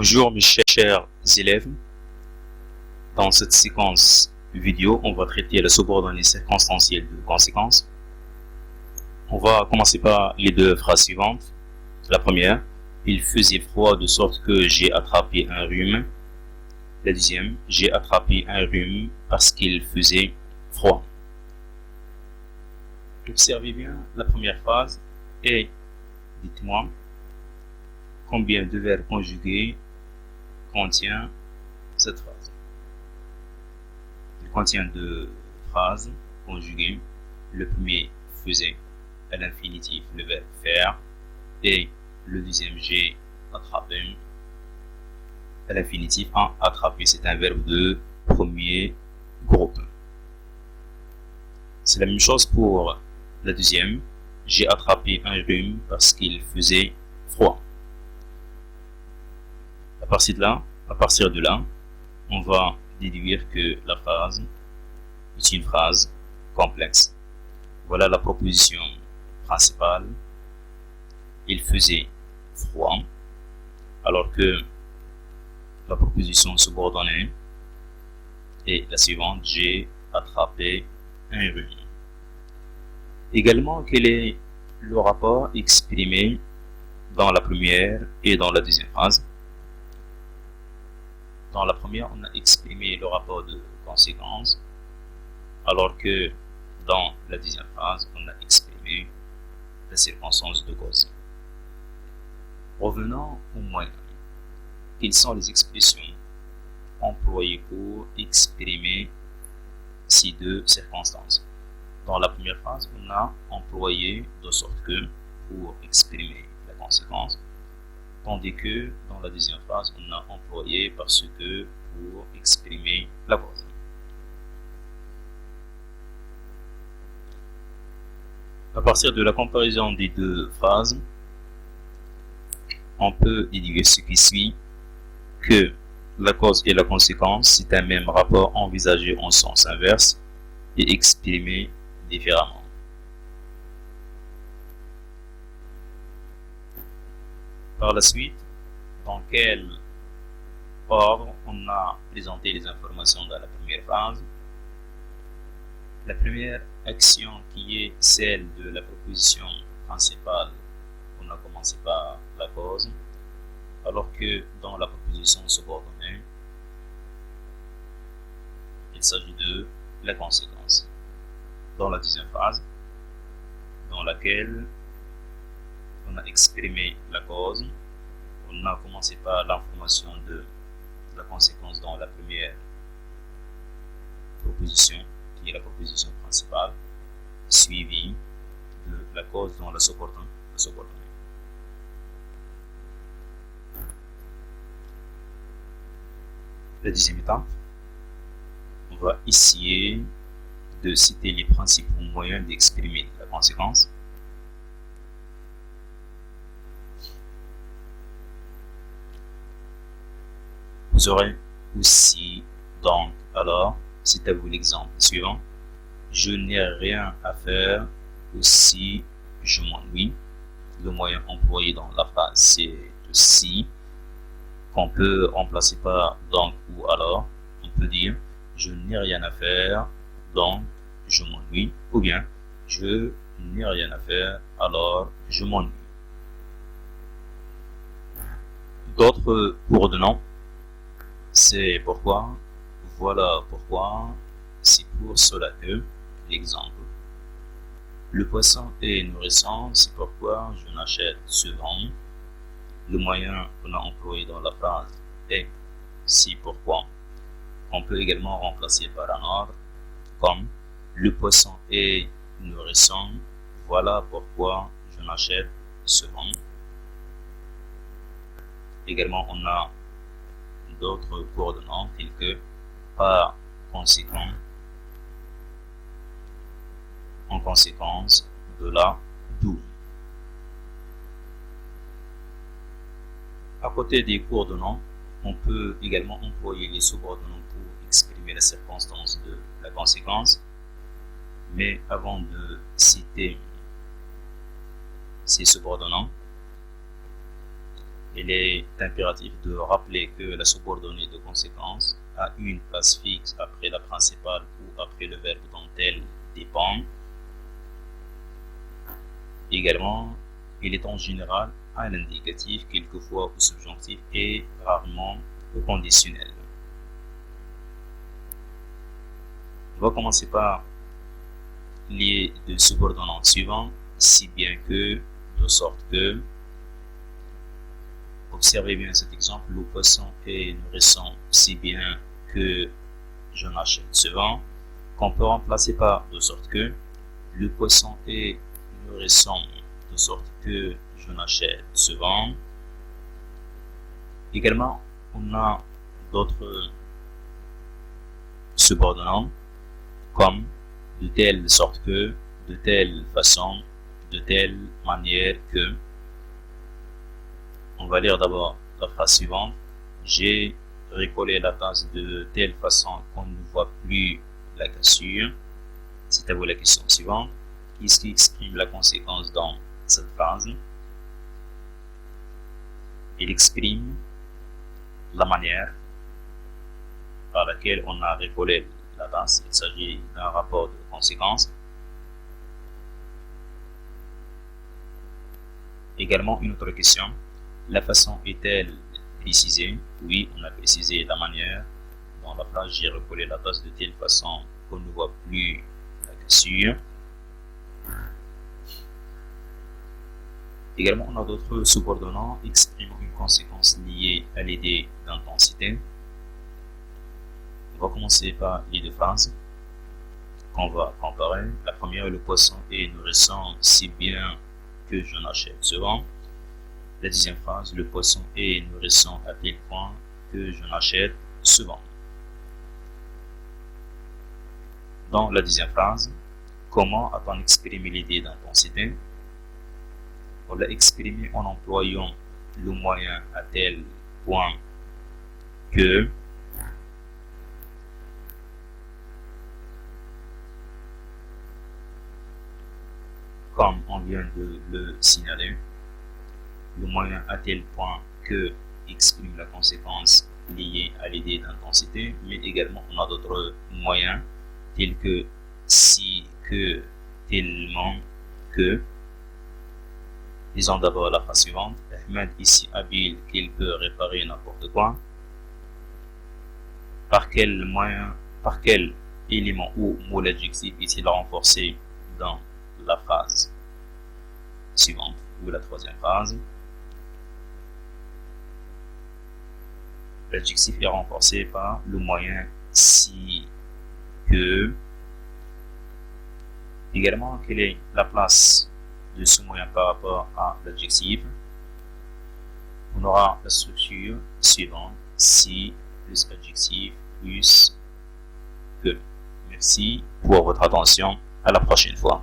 Bonjour mes chers élèves, dans cette séquence vidéo, on va traiter la subordonnée circonstancielle de conséquence. On va commencer par les deux phrases suivantes. La première, il faisait froid de sorte que j'ai attrapé un rhume. La deuxième, j'ai attrapé un rhume parce qu'il faisait froid. Observez bien la première phrase et dites-moi combien de verbes conjugués contient cette phrase. Il contient deux phrases conjuguées. Le premier faisait à l'infinitif le verbe faire et le deuxième j'ai attrapé à l'infinitif en attraper, c'est un verbe de premier groupe. C'est la même chose pour la deuxième. J'ai attrapé un rhume parce qu'il faisait froid. À partir de là, on va déduire que la phrase est une phrase complexe. Voilà la proposition principale. Il faisait froid, alors que la proposition subordonnée est la suivante: j'ai attrapé un rhume. Également, quel est le rapport exprimé dans la première et dans la deuxième phrase? Dans la première, on a exprimé le rapport de conséquence, alors que dans la deuxième phrase, on a exprimé la circonstance de cause. Revenons au moyen. Quelles sont les expressions employées pour exprimer ces deux circonstances? Dans la première phrase, on a employé de sorte que pour exprimer la conséquence, tandis que dans la deuxième phrase, on a employé parce que pour exprimer la cause. À partir de la comparaison des deux phrases, on peut déduire ce qui suit, que la cause et la conséquence, c'est un même rapport envisagé en sens inverse et exprimé différemment. Par la suite, dans quel ordre on a présenté les informations dans la première phrase? La première action, qui est celle de la proposition principale, on a commencé par la cause, alors que dans la proposition subordonnée, il s'agit de la conséquence. Dans la deuxième phrase, dans laquelle on a exprimé la cause, on a commencé par l'information de la conséquence dans la première proposition, qui est la proposition principale, suivie de la cause dans la subordonnée. La deuxième étape, on va essayer de citer les principaux moyens d'exprimer la conséquence. Vous aurez aussi donc, alors, c'est à vous l'exemple suivant: je n'ai rien à faire, aussi je m'ennuie. Le moyen employé dans la phrase, c'est aussi, qu'on peut remplacer par donc ou alors. On peut dire je n'ai rien à faire, donc je m'ennuie, ou bien je n'ai rien à faire, alors je m'ennuie. D'autres coordonnants, c'est pourquoi, voilà pourquoi, c'est pour cela que. L'exemple: le poisson est nourrissant, c'est pourquoi je l'achète souvent. Le moyen qu'on a employé dans la phrase est c'est pourquoi. On peut également remplacer par un ordre, comme le poisson est nourrissant, voilà pourquoi je l'achète souvent. Également, on a d'autres coordonnants tels que par conséquent, en conséquence de la, d'où. À côté des coordonnants, on peut également employer les subordonnants pour exprimer la circonstance de la conséquence. Mais avant de citer ces subordonnants, il est impératif de rappeler que la subordonnée de conséquence a une place fixe après la principale ou après le verbe dont elle dépend. Également, il est en général à l'indicatif, quelquefois au subjonctif et rarement au conditionnel. On va commencer par les deux subordonnants suivants, si bien que, de sorte que. Observez bien cet exemple, le poisson est nourrisson, si bien que je n'achète souvent, qu'on peut remplacer par de sorte que. Le poisson est nourrisson, de sorte que je n'achète souvent. Également, on a d'autres subordonnants comme de telle sorte que, de telle façon, de telle manière que. On va lire d'abord la phrase suivante. J'ai recollé la tasse de telle façon qu'on ne voit plus la cassure. C'est à vous la question suivante. Qu'est-ce qui exprime la conséquence dans cette phrase? Il exprime la manière par laquelle on a recollé la tasse. Il s'agit d'un rapport de conséquence. Également, une autre question. La façon est-elle précisée? Oui, on a précisé la manière. Dans la phrase, j'ai recollé la tasse de telle façon qu'on ne voit plus la cassure. Également, on a d'autres subordonnants exprimant une conséquence liée à l'idée d'intensité. On va commencer par les deux phrases qu'on va comparer. La première, le poisson est nourrissant si bien que je n'achète souvent. La deuxième phrase, le poisson est nourrissant à tel point que je n'achète souvent. Dans la deuxième phrase, comment a-t-on exprimé l'idée d'intensité? On l'a exprimé en employant le moyen à tel point que. Comme on vient de le signaler, le moyen à tel point que exprime la conséquence liée à l'idée d'intensité, mais également on a d'autres moyens tels que si, que, tellement, que. Disons d'abord la phrase suivante. Ahmed est si habile qu'il peut réparer n'importe quoi. Par quel moyen, par quel élément ou mot l'adjectif est-il renforcé dans la phrase suivante ou la troisième phrase? L'adjectif est renforcé par le moyen si, que. Également, quelle est la place de ce moyen par rapport à l'adjectif? On aura la structure suivante, si plus adjectif plus que. Merci pour votre attention. À la prochaine fois.